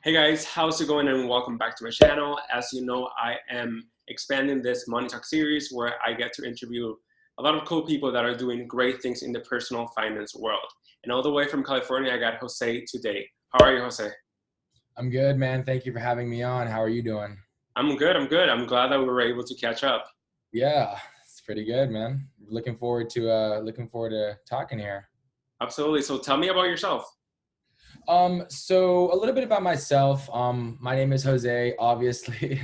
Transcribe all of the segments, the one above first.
Hey guys, how's it going and welcome back to my channel. As you know, I am expanding this Money Talk series where I get to interview a lot of cool people that are doing great things in the personal finance world. And all the way from California, I got Jose today. How are you, Jose? I'm good, man. Thank you for having me on. How are you doing? I'm good, I'm good. I'm glad that we were able to catch up. Yeah, it's pretty good, man. Looking forward to talking here. Absolutely. So tell me about yourself. So a little bit about myself. My name is Jose, obviously.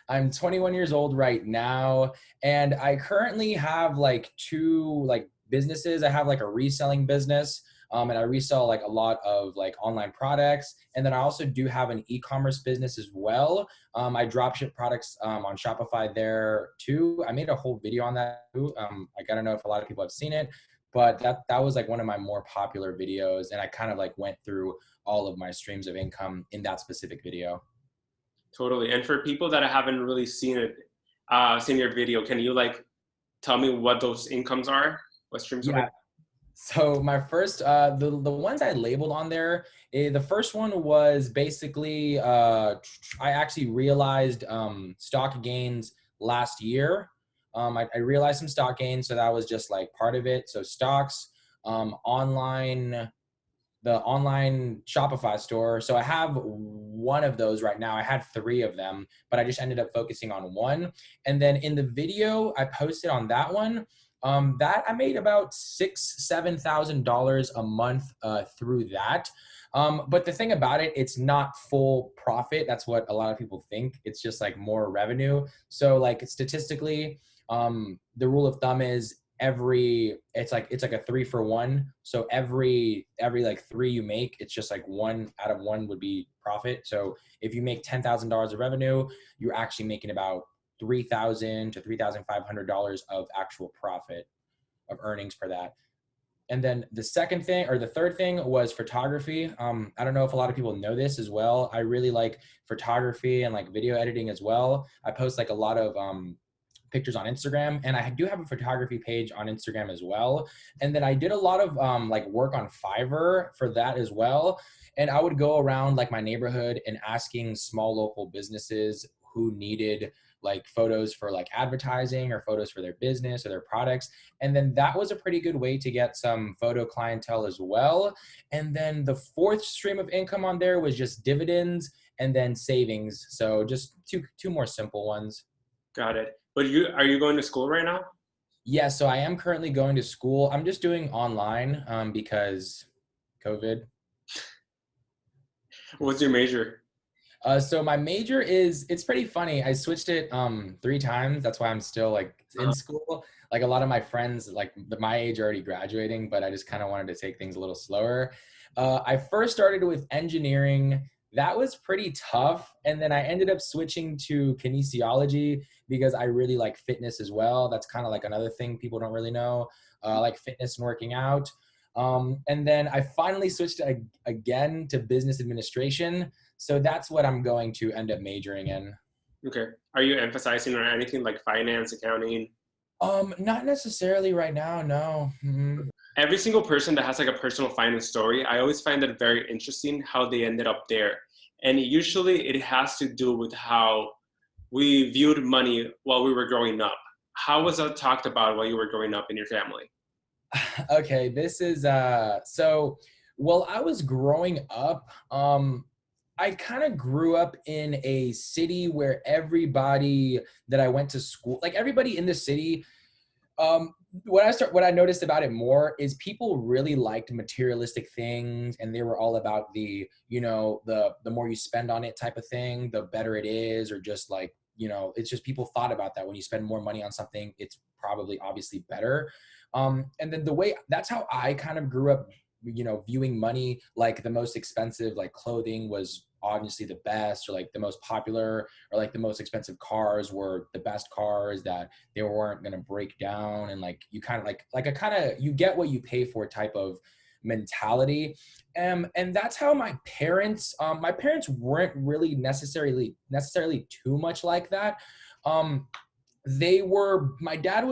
I'm 21 years old right now, and I currently have like two businesses. I have like a reselling business. And I resell like a lot of like online products. And then I also do have an e-commerce business as well. I drop ship products on Shopify there too. I made a whole video on that too. I don't know if a lot of people have seen it, but that was like one of my more popular videos, and I kind of like went through all of my streams of income in that specific video. Totally. And for people that haven't really seen it, seen your video, can you like tell me what those incomes are? What streams of Yeah. income? So my first, the ones I labeled on there, the first one was basically, I actually realized stock gains last year. I realized some stock gains, so that was just like part of it. So stocks, online, the online Shopify store. So I have one of those right now. I had three of them, but I just ended up focusing on one. And then in the video I posted on that one, that I made about $7,000 a month through that. But the thing about it, it's not full profit. That's what a lot of people think. It's just like more revenue. So like statistically, the rule of thumb is it's like a 3 for 1. So every like three you make, it's just like one out of one would be profit. So if you make $10,000 of revenue, you're actually making about $3,000 to $3,500 of actual profit of earnings for that. And then the second thing, or the third thing, was photography. I don't know if a lot of people know this as well. I really like photography and like video editing as well. I post like a lot of pictures on Instagram, and I do have a photography page on Instagram as well. And then I did a lot of like work on Fiverr for that as well. And I would go around like my neighborhood and asking small local businesses who needed like photos for like advertising or photos for their business or their products. And then that was a pretty good way to get some photo clientele as well. And then the fourth stream of income on there was just dividends and then savings. So just two more simple ones. Got it. But you are you going to school right now? Yeah, so I am currently going to school. I'm just doing online because COVID. What's your major? So my major is, it's pretty funny. I switched it 3 times. That's why I'm still like in Uh, school. Like a lot of my friends, like my age, are already graduating, but I just kind of wanted to take things a little slower. I first started with engineering. That was pretty tough, and then I ended up switching to kinesiology because I really like fitness as well. That's kind of like another thing people don't really know, like fitness and working out. And then I finally switched again to business administration. So that's what I'm going to end up majoring in. okay. Are you emphasizing on anything like finance, accounting? Not necessarily right now, no. Every single person that has like a personal finance story, I always find it very interesting how they ended up there. And usually it has to do with how we viewed money while we were growing up. How was that talked about while you were growing up in your family? Okay, this is so while I was growing up, I kind of grew up in a city where everybody that I went to school, like everybody in the city, um what I noticed about it more is people really liked materialistic things, and they were all about the, the more you spend on it type of thing, the better it is, or just like, it's just people thought about that when you spend more money on something, it's probably obviously better. And then the way that's how I kind of grew up, viewing money, like the most expensive like clothing was obviously the best, or like the most popular, or like the most expensive cars were the best cars, that they weren't going to break down, and like you kind of like a kind of, you get what you pay for type of mentality. And that's how my parents weren't really necessarily too much like that. um My dad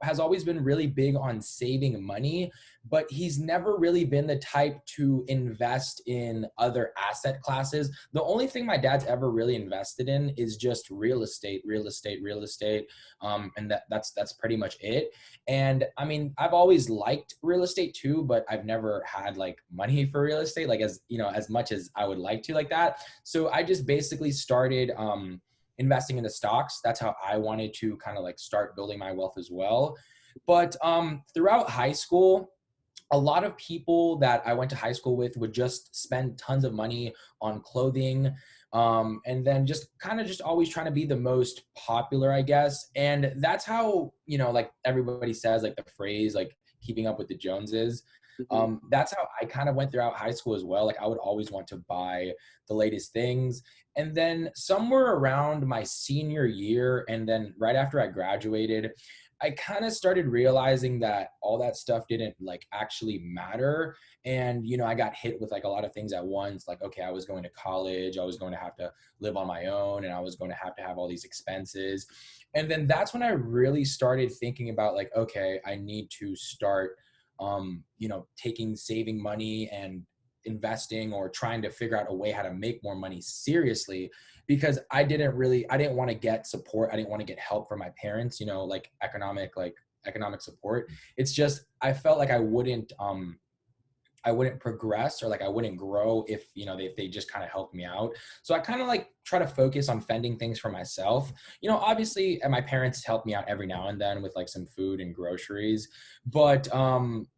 has always been really big on saving money, but he's never really been the type to invest in other asset classes. The only thing my dad's ever really invested in is just real estate. And that's pretty much it. And I mean, I've always liked real estate too, but I've never had like money for real estate, like as you know, as much as I would like to like that. So I just basically started investing into stocks. That's how I wanted to kind of like start building my wealth as well. But throughout high school, a lot of people that I went to high school with would just spend tons of money on clothing, and then just kind of just always trying to be the most popular, I guess. And that's how, you know, like everybody says, like the phrase, like keeping up with the Joneses. Mhm. That's how I kind of went throughout high school as well. Like I would always want to buy the latest things. And then somewhere around my senior year, and then right after I graduated, I kind of started realizing that all that stuff didn't like actually matter. And, you know, I got hit with like a lot of things at once. Like, okay, I was going to college, I was going to have to live on my own, and I was going to have all these expenses. And then that's when I really started thinking about like, okay, I need to start, you know, saving money and investing or trying to figure out a way how to make more money seriously, because I didn't want to get support. I didn't want to get help from my parents, you know, like economic support. It's just, I felt like I wouldn't progress, or like I wouldn't grow if, you know, if they just kind of helped me out. So I kind of like try to focus on fending things for myself. You know, obviously, and my parents help me out every now and then with like some food and groceries, but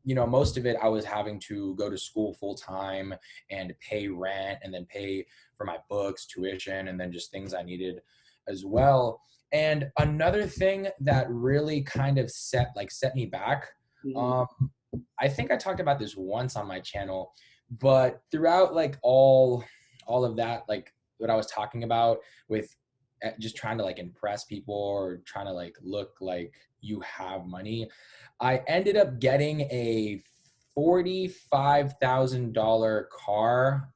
you know, most of it I was having to go to school full time and pay rent, and then pay for my books, tuition, and then just things I needed as well. And another thing that really kind of set me back, Mhm. um, I think I talked about this once on my channel, but throughout like all of that, like what I was talking about with just trying to like impress people or trying to like look like you have money, I ended up getting a $45,000 car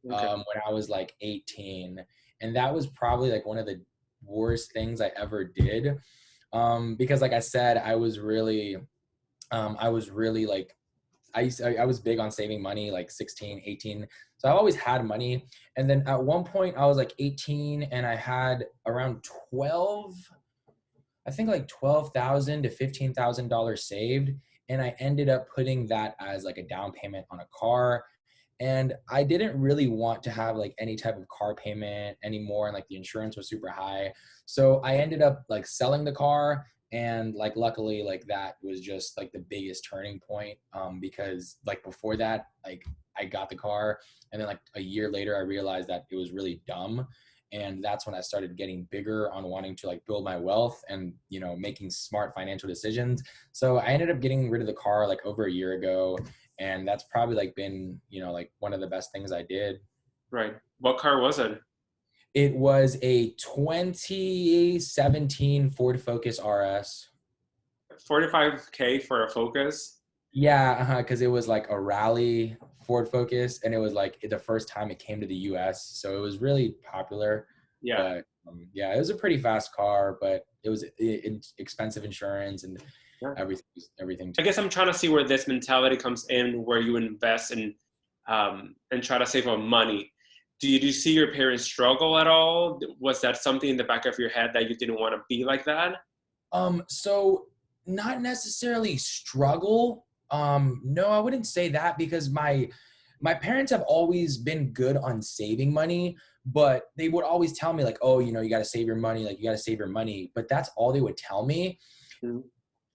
Okay. when I was like 18, and that was probably like one of the worst things I ever did, because like I said, I was really like, I was big on saving money, like 16, 18. So I always had money. And then at one point I was like 18 and I had around 12, I think like 12,000 to $15,000 saved. And I ended up putting that as like a down payment on a car. And I didn't really want to have like any type of car payment anymore, and like the insurance was super high. So I ended up like selling the car, and like luckily like that was just like the biggest turning point, because like before that, like I got the car, and then like a year later I realized that it was really dumb. And that's when I started getting bigger on wanting to like build my wealth and, you know, making smart financial decisions. So I ended up getting rid of the car like over a year ago, and that's probably like been, you know, like one of the best things I did. Right. What car was it? It was a 2017 Ford Focus RS. 45K for a Focus. Yeah, because it was like a rally Ford Focus, and it was like the first time it came to the US, so it was really popular. Yeah. But yeah, it was a pretty fast car, but it was expensive insurance and Yeah. everything I too. guess I'm trying to see where this mentality comes in, where you invest and try to save on money. Do you see your parents struggle at all? Was that something in the back of your head that you didn't want to be like that? So not necessarily struggle. No, I wouldn't say that, because my parents have always been good on saving money, but they would always tell me like, oh, you know, you got to save your money, like you got to save your money. But that's all they would tell me. Mhm.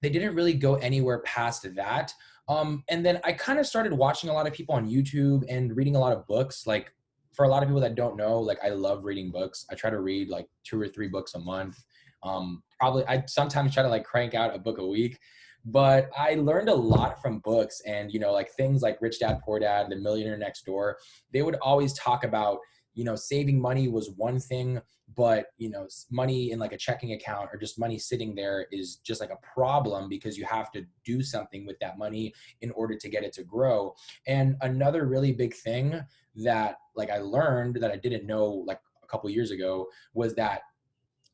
They didn't really go anywhere past that. And then I kind of started watching a lot of people on YouTube and reading a lot of books. Like for a lot of people that don't know, like I love reading books. I try to read like 2 or 3 books a month. Probably I sometimes try to like crank out a book a week, but I learned a lot from books. And, you know, like things like Rich Dad Poor Dad, The Millionaire Next Door, they would always talk about, you know, saving money was one thing, but, you know, money in like a checking account or just money sitting there is just like a problem, because you have to do something with that money in order to get it to grow. And another really big thing that like I learned that I didn't know like a couple years ago was that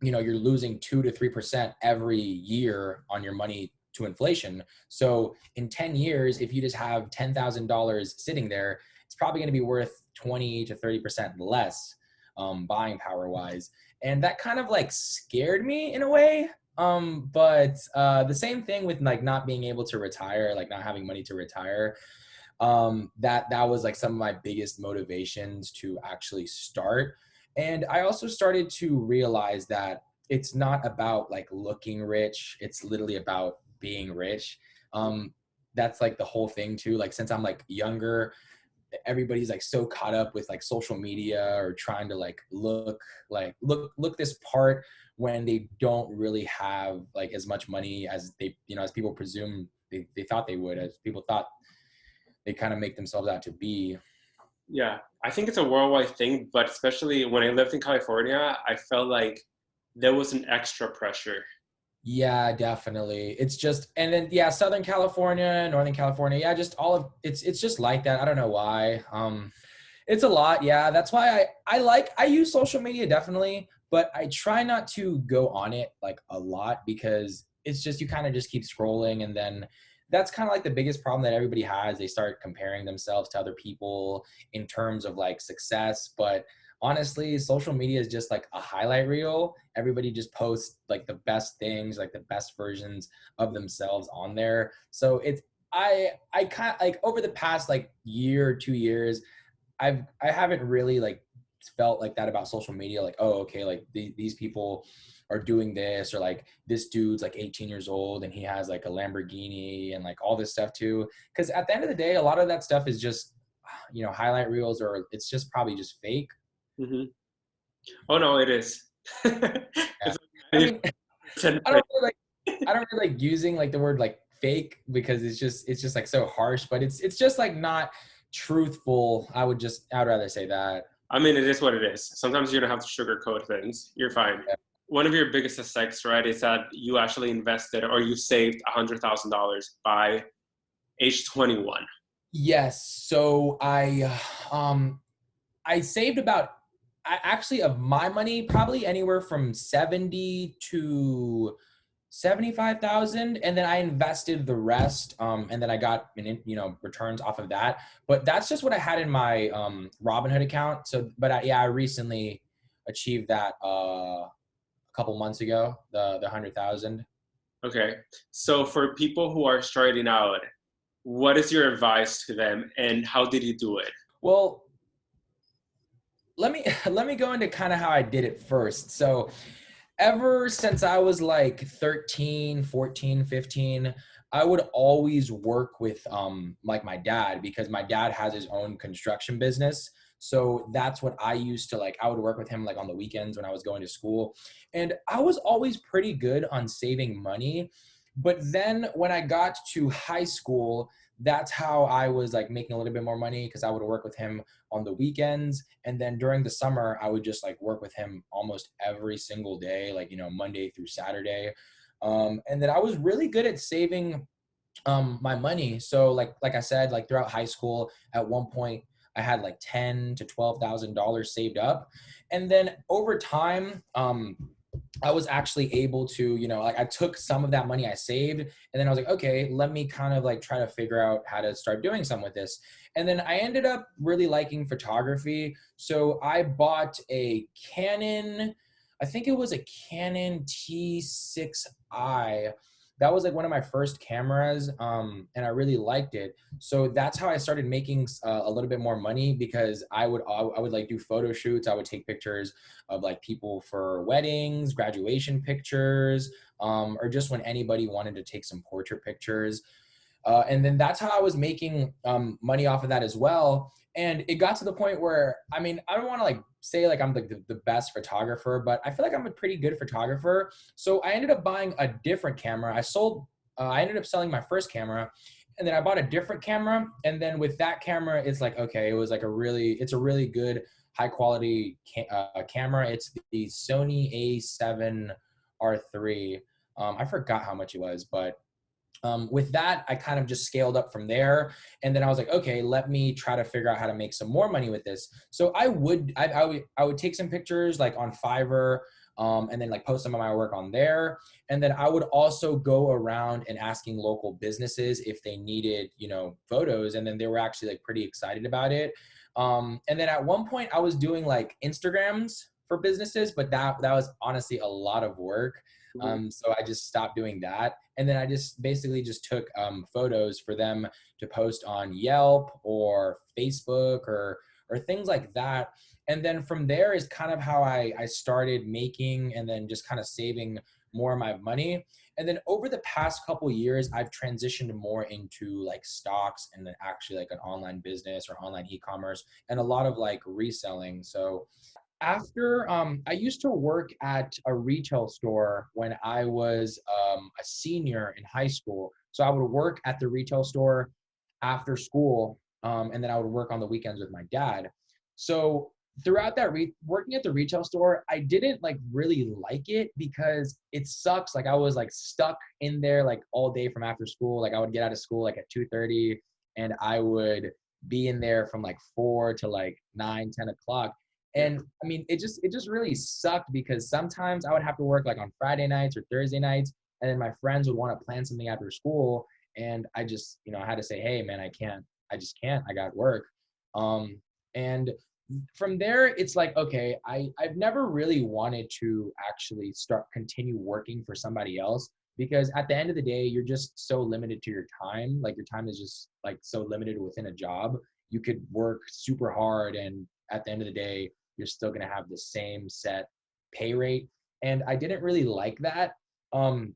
you're losing 2 to 3% every year on your money to inflation. So in 10 years, if you just have $10,000 sitting there, it's probably going to be worth 20 to 30% less, buying power wise. And that kind of like scared me in a way. But the same thing with like not being able to retire, like not having money to retire. That was like some of my biggest motivations to actually start. And I also started to realize that it's not about like looking rich. It's literally about being rich. That's like the whole thing too. Like since I'm like younger, everybody's like so caught up with like social media or trying to like look this part when they don't really have like as much money as they, as people presume they thought they would, as people thought they kind of make themselves out to be. Yeah, I think it's a worldwide thing, but especially when I lived in California, I felt like there was an extra pressure. Yeah, definitely. It's just, and then yeah, Southern California, Northern California, yeah, just all of it's just like that. I don't know why. It's a lot. Yeah, that's why I use social media definitely, but I try not to go on it like a lot because it's just you kind of just keep scrolling, and then that's kind of like the biggest problem that everybody has. They start comparing themselves to other people in terms of like success, but honestly, social media is just like a highlight reel. Everybody just posts like the best things, like the best versions of themselves on there. So it's I kind of like over the past like year, 2 years, I haven't really like felt like that about social media. Like, oh, okay, like these people are doing this, or like this dude's like 18 years old and he has like a Lamborghini and like all this stuff too. Because at the end of the day, a lot of that stuff is just highlight reels, or it's just probably just fake. Hmm. Oh no, it is. Yeah. It's I like mean, 90% I fake. don't really like I don't really like using like the word like fake because it's just like so harsh, but it's just like not truthful. I'd rather say that. I mean, it is what it is. Sometimes you don't have to sugarcoat things. You're fine. Yeah. One of your biggest mistakes, right, is that you actually invested or you saved $100,000 by age 21. Yes. So I saved about I actually of my money probably anywhere from 70 to 75,000, and then I invested the rest, and then I got returns off of that. But that's just what I had in my Robinhood account. So, but yeah, I recently achieved that a couple months ago, the 100,000. Okay. So for people who are starting out, what is your advice to them and how did you do it? Well, let me go into kind of how I did it first. So ever since I was like 13, 14, 15, I would always work with like my dad, because my dad has his own construction business. So that's what I used to like. I would work with him like on the weekends when I was going to school. And I was always pretty good on saving money. But then when I got to high school, that's how I was like making a little bit more money, because I would work with him on the weekends. And then during the summer, I would just like work with him almost every single day, like, Monday through Saturday. And then I was really good at saving my money. So like I said, like throughout high school, at one point I had like $10,000 to $12,000 saved up. And then over time, I was actually able to, like I took some of that money I saved, and then I was like, okay, let me kind of like try to figure out how to start doing some with this. And then I ended up really liking photography. So I bought a Canon, I think it was a Canon T6i. That was like one of my first cameras, and I really liked it. So that's how I started making a little bit more money, because I would like do photo shoots. I would take pictures of like people for weddings, graduation pictures, or just when anybody wanted to take some portrait pictures. And then that's how I was making money off of that as well. And it got to the point where, I mean, I don't want to like say like I'm the best photographer, but I feel like I'm a pretty good photographer. So I ended up buying a different camera. I ended up selling my first camera, and then I bought a different camera. And then with that camera, it's like, okay, it's a really good high quality camera. It's the Sony A7R3. I forgot how much it was, but with that, I kind of just scaled up from there. And then I was like, okay, let me try to figure out how to make some more money with this. So I would take some pictures like on Fiverr. and then like post some of my work on there. And then I would also go around and asking local businesses if they needed, photos. And then they were actually like pretty excited about it. And then at one point I was doing like Instagrams for businesses, but that was honestly a lot of work. Mhm. So I just stopped doing that. And then I just basically just took photos for them to post on Yelp or Facebook or things like that. And then from there is kind of how I started making and then just kind of saving more of my money. And then over the past couple years, I've transitioned more into like stocks and then actually like an online business or online e-commerce and a lot of like reselling. So after I used to work at a retail store when I was a senior in high school. So I would work at the retail store after school, and then I would work on the weekends with my dad. So throughout that working at the retail store, I didn't like really like it because it sucks. Like I was like stuck in there like all day from after school. Like I would get out of school like at 2:30, and I would be in there from like 4 to like 9, 10 o'clock. Yeah. And I mean, it just really sucked because sometimes I would have to work like on Friday nights or Thursday nights, and then my friends would want to plan something after school, and I just, I had to say, hey man, I just can't, I got work. And from there, it's like, okay, I've never really wanted to actually continue working for somebody else because at the end of the day, you're just so limited to your time. Like your time is just like so limited within a job. You could work super hard and at the end of the day, you're still going to have the same set pay rate. And I didn't really like that. And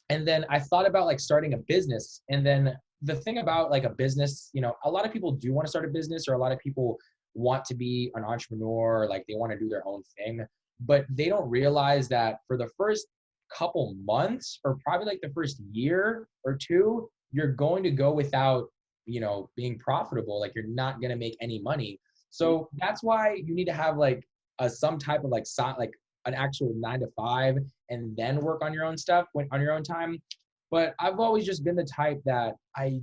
then I thought about like starting a business. And then the thing about like a business, a lot of people do want to start a business or a lot of people want to be an entrepreneur, or like they want to do their own thing, but they don't realize that for the first couple months or probably like the first year or two, you're going to go without, being profitable. Like you're not going to make any money. So that's why you need to have like some type of like like an actual 9 to 5 and then work on your own stuff on your own time. But I've always just been the type that I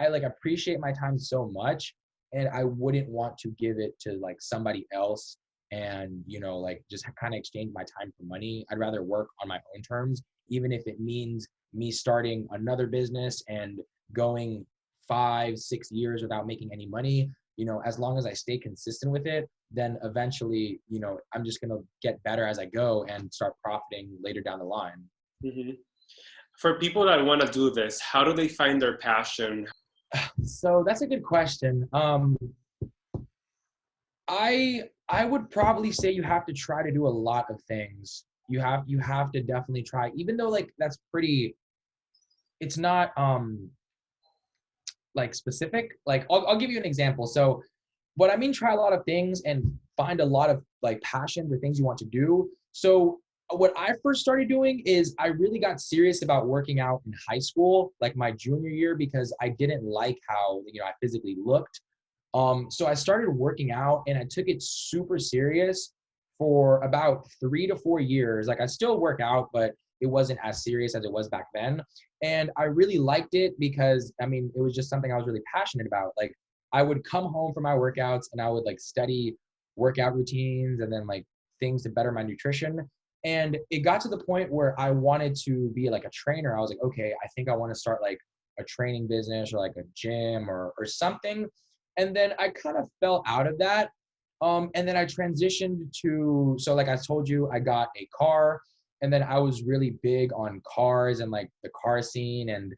like appreciate my time so much and I wouldn't want to give it to like somebody else and, like just kind of exchange my time for money. I'd rather work on my own terms, even if it means me starting another business and going 5, 6 years without making any money. As long as I stay consistent with it, then eventually, I'm just going to get better as I go and start profiting later down the line. Mhm. For people that want to do this, how do they find their passion? So that's a good question. I would probably say you have to try to do a lot of things. You have to definitely try, even though like that's pretty, it's not like specific. Like I'll give you an example. So what I mean, try a lot of things and find a lot of like passions or things you want to do. So what I first started doing is I really got serious about working out in high school, like my junior year, because I didn't like how, I physically looked. So I started working out and I took it super serious for about 3 to 4 years. Like I still work out, but it wasn't as serious as it was back then. And I really liked it because I mean, it was just something I was really passionate about. Like I would come home from my workouts and I would like study workout routines and then like things to better my nutrition. And it got to the point where I wanted to be like a trainer. I was like, okay, I think I want to start like a training business or like a gym or something. And then I kind of fell out of that. And then I transitioned to, so like I told you, I got a car and then I was really big on cars and like the car scene and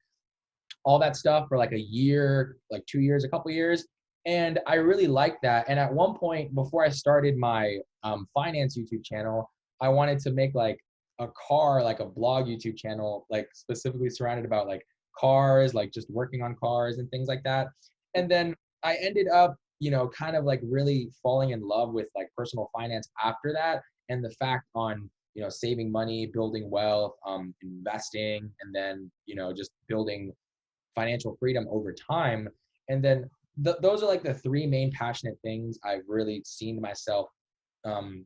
all that stuff for like a year, like 2 years, a couple years. And I really liked that. And at one point before I started my finance YouTube channel, I wanted to make like a car, like a blog YouTube channel, like specifically surrounded about like cars, like just working on cars and things like that. And then I ended up, kind of like really falling in love with like personal finance after that. And the fact on, saving money, building wealth, investing, and then, just building financial freedom over time. And then those are like the three main passionate things I've really seen myself um,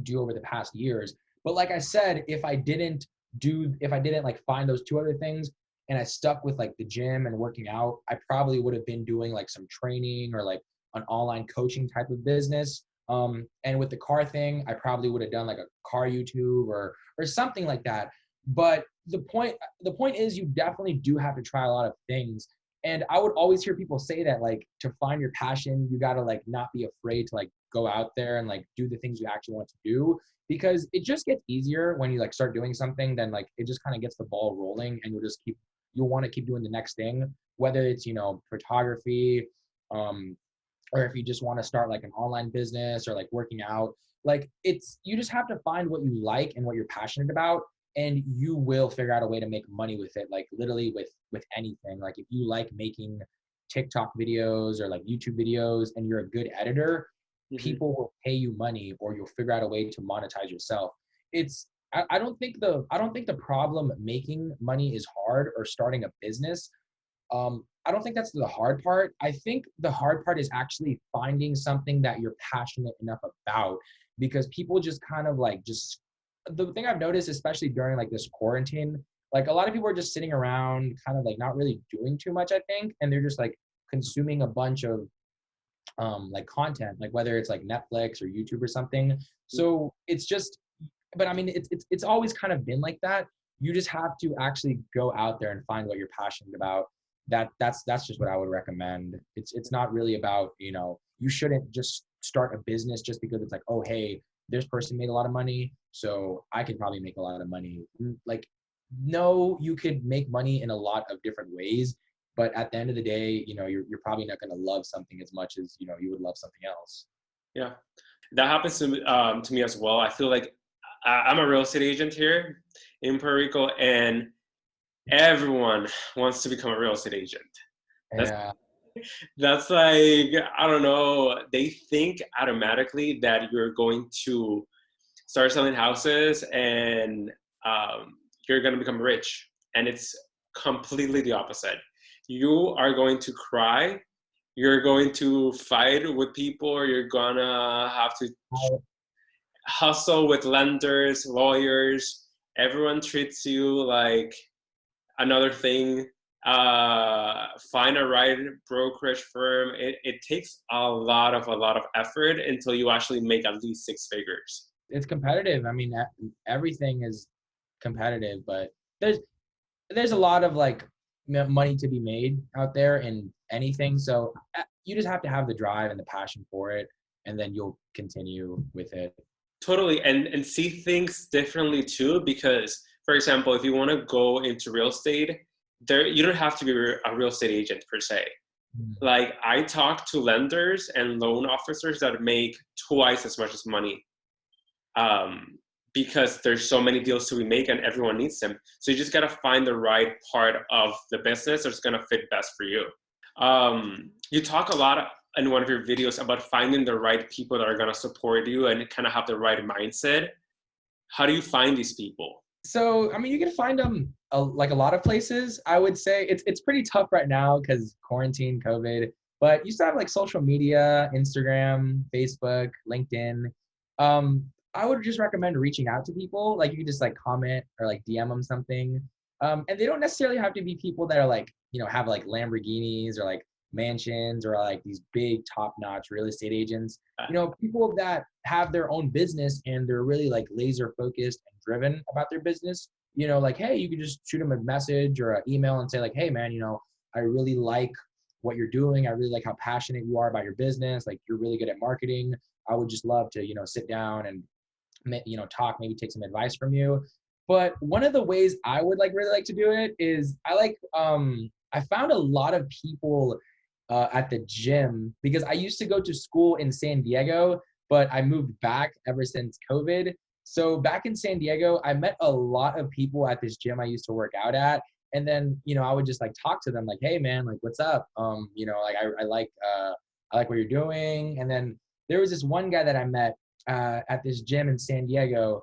do over the past years. But like I said, if I didn't like find those two other things and I stuck with like the gym and working out, I probably would have been doing like some training or like an online coaching type of business. And with the car thing, I probably would have done like a car YouTube or something like that. But the point is you definitely do have to try a lot of things. And I would always hear people say that like to find your passion, you gotta like not be afraid to like go out there and like do the things you actually want to do, because it just gets easier when you like start doing something, then like it just kind of gets the ball rolling and you'll want to keep doing the next thing, whether it's, photography, um, or if you just want to start like an online business or like working out. Like you just have to find what you like and what you're passionate about, and you will figure out a way to make money with it, like literally with anything. Like if you like making TikTok videos or like YouTube videos and you're a good editor, Hmm. people will pay you money, or you'll figure out a way to monetize yourself. It's I don't think the problem making money is hard, or starting a business. I don't think that's the hard part. I think the hard part is actually finding something that you're passionate enough about, because people just kind of like just the thing I've noticed, especially during like this quarantine, like a lot of people are just sitting around kind of like not really doing too much, I think, and they're just like consuming a bunch of like content, like whether it's like Netflix or YouTube or something. So it's just, but I mean, it's always kind of been like that. You just have to actually go out there and find what you're passionate about. That's just what I would recommend. It's not really about, you shouldn't just start a business just because it's like, oh hey, this person made a lot of money, so I could probably make a lot of money. Like, no, you could make money in a lot of different ways, but at the end of the day, you're probably not going to love something as much as you would love something else. Yeah, that happens to me as well. I feel like I'm a real estate agent here in Puerto Rico, and everyone wants to become a real estate agent. That's Yeah. that's like, I don't know. They think automatically that you're going to start selling houses and you're going to become rich, and it's completely the opposite. You are going to cry. You're going to fight with people, or you're gonna have to hustle with lenders, lawyers. Everyone treats you like another thing. Find a right brokerage firm. It takes a lot of effort until you actually make at least six figures. It's competitive. I mean, everything is competitive, but there's there's a lot of like money to be made out there in anything. So you just have to have the drive and the passion for it, and then you'll continue with it. Totally, and see things differently too. Because, for example, if you want to go into real estate, there you don't have to be a real estate agent per se. Mm. Like, I talk to lenders and loan officers that make twice as much as money, um, because there's so many deals to be made and everyone needs them. So you just gotta find the right part of the business that's gonna fit best for you. You talk a lot in one of your videos about finding the right people that are gonna support you and kind of have the right mindset. How do you find these people? So, I mean, you can find them like a lot of places. I would say it's pretty tough right now because quarantine, COVID. But you still have like social media, Instagram, Facebook, LinkedIn. I would just recommend reaching out to people. Like you can just like comment or like DM them something. And they don't necessarily have to be people that are like, have like Lamborghinis or like mansions or like these big top-notch real estate agents. People that have their own business and they're really like laser focused and driven about their business. Like, hey, you could just shoot them a message or an email and say like, hey man, I really like what you're doing. I really like how passionate you are about your business. Like you're really good at marketing. I would just love to, sit down and, talk, maybe take some advice from you. But one of the ways I would like really like to do it is I found a lot of people at the gym, because I used to go to school in San Diego, but I moved back ever since COVID. So back in San Diego, I met a lot of people at this gym I used to work out at. And then, I would just like talk to them like, hey man, like what's up? Like I like what you're doing. And then there was this one guy that I met at this gym in San Diego.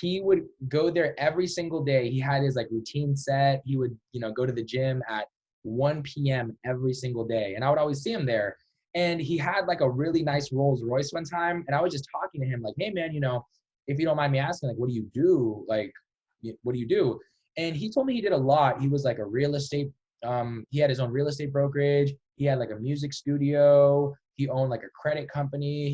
He would go there every single day. He had his like routine set. He would, go to the gym at 1 p.m. every single day. And I would always see him there. And he had like a really nice Rolls Royce one time. And I was just talking to him like, hey man, if you don't mind me asking, like, what do you do? Like, what do you do? And he told me he did a lot. He was like a real estate, he had his own real estate brokerage. He had like a music studio. He owned like a credit company.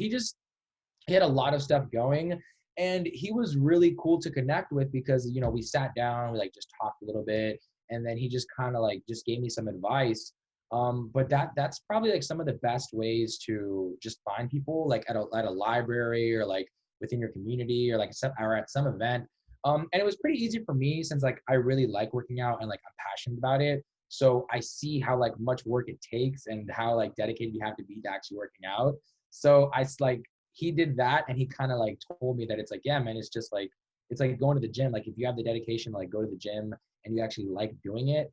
he had a lot of stuff going, and he was really cool to connect with because, you know, we sat down, we like just talked a little bit, and then he just kind of like just gave me some advice. But that's probably like some of the best ways to just find people, like at a library, or like within your community, or like or at some event. And it was pretty easy for me since like I really like working out and like I'm passionate about it. So I see how like much work it takes and how like dedicated you have to be to actually working out. So like he did that, and he kind of like told me that it's like, yeah, man, it's like going to the gym. Like if you have the dedication to like go to the gym and you actually like doing it,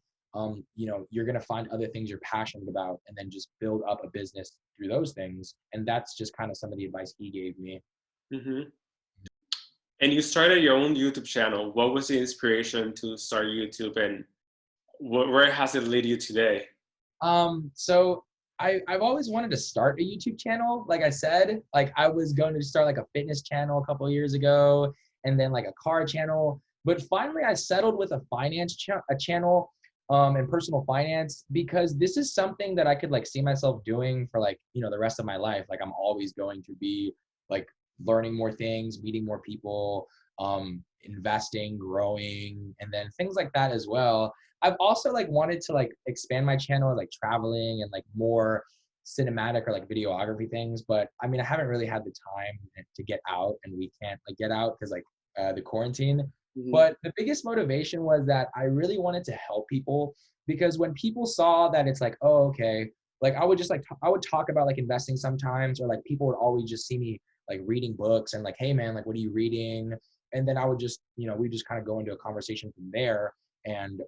you know, you're gonna find other things you're passionate about, and then just build up a business through those things. And that's just kind of some of the advice he gave me. Hmm. And you started your own YouTube channel. What was the inspiration to start YouTube, and where has it led you today? So I've always wanted to start a YouTube channel. Like I said, like I was going to start like a fitness channel a couple of years ago, and then like a car channel. But finally, I settled with a a channel, and personal finance, because this is something that I could like see myself doing for like, you know, the rest of my life. Like I'm always going to be like learning more things, meeting more people, investing, growing, and then things like that as well. I've also like wanted to like expand my channel, like traveling and like more cinematic or like videography things. But I mean, I haven't really had the time to get out, and we can't like get out because like the quarantine. Hmm. But the biggest motivation was that I really wanted to help people, because when people saw that it's like, oh, okay, like I would just like, I would talk about like investing sometimes, or like people would always just see me like reading books and like, hey man, like, what are you reading? And then I would just, you know, we just kind of go into a conversation from there. And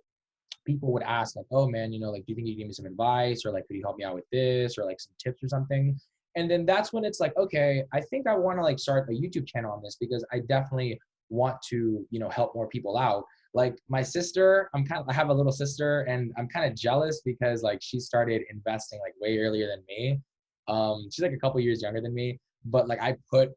people would ask like, oh man, you know, like, do you think you can give me some advice, or like, could you help me out with this, or like some tips or something? And then that's when it's like, okay, I think I want to like start a YouTube channel on this, because I definitely want to, you know, help more people out. Like my sister, I have a little sister, and I'm kind of jealous because like she started investing like way earlier than me. She's like a couple years younger than me, but like I kind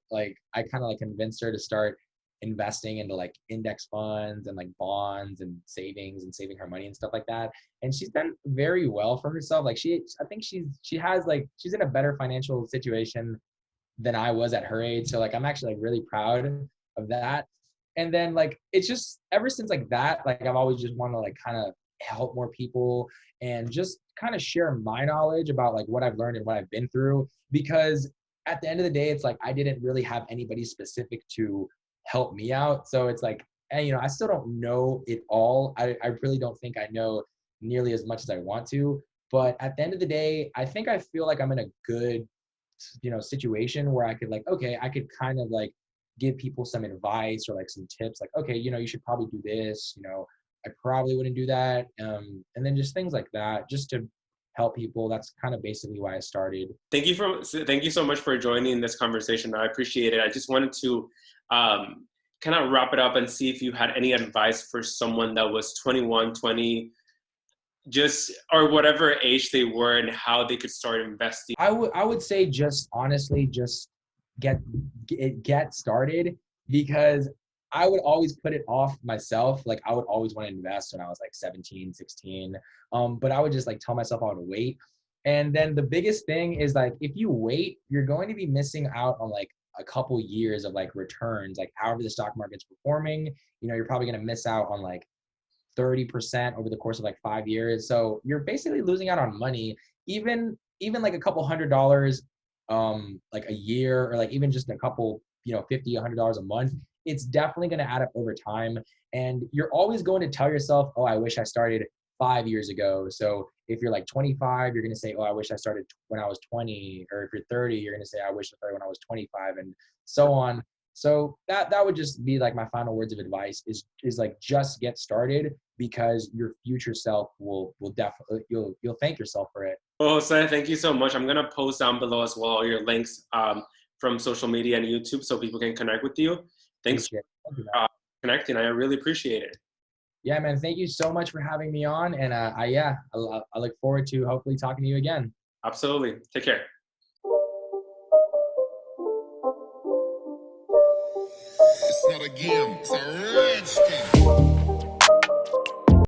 of like convinced her to start investing into like index funds and like bonds and savings, and saving her money and stuff like that. And she's done very well for herself. Like I think she has like, she's in a better financial situation than I was at her age. So like I'm actually like really proud of that. And then like it's just ever since like that, like I've always just wanted to like kind of help more people, and just kind of share my knowledge about like what I've learned and what I've been through. Because at the end of the day, it's like I didn't really have anybody specific to help me out. So it's like, and you know, I still don't know it all. I really don't think I know nearly as much as I want to. But at the end of the day, I think I feel like I'm in a good, you know, situation where I could like, okay, I could kind of like give people some advice or like some tips, like, okay, you know, you should probably do this, you know, I probably wouldn't do that. And then just things like that, just to help people. That's kind of basically why I started. Thank you so much for joining this conversation. I appreciate it. I just wanted to kind of wrap it up and see if you had any advice for someone that was 21, 20, just or whatever age they were, and how they could start investing. I would say just honestly, just get get started, because I would always put it off myself. Like I would always want to invest when I was like 17, 16. But I would just like tell myself I would wait. And then the biggest thing is like, if you wait, you're going to be missing out on like a couple years of like returns. Like however the stock market's performing, you know, you're probably going to miss out on like 30% over the course of like 5 years. So you're basically losing out on money, even like a couple $100 like a year, or like even just a couple, you know, 50, $100 a month. It's definitely going to add up over time. And you're always going to tell yourself, oh, I wish I started 5 years ago. So if you're like 25, you're going to say, oh, I wish I started when I was 20. Or if you're 30, you're going to say, I wish I started when I was 25, and so on. So that would just be like my final words of advice, is like, just get started, because your future self will definitely, you'll thank yourself for it. Well, Jose, thank you so much. I'm gonna post down below as well all your links from social media and YouTube, so people can connect with you. Thanks Appreciate it. Thank you, man. for connecting. I really appreciate it. Yeah, man. Thank you so much for having me on. And I look forward to hopefully talking to you again. Absolutely. Take care. It's not a game, it's a rich thing.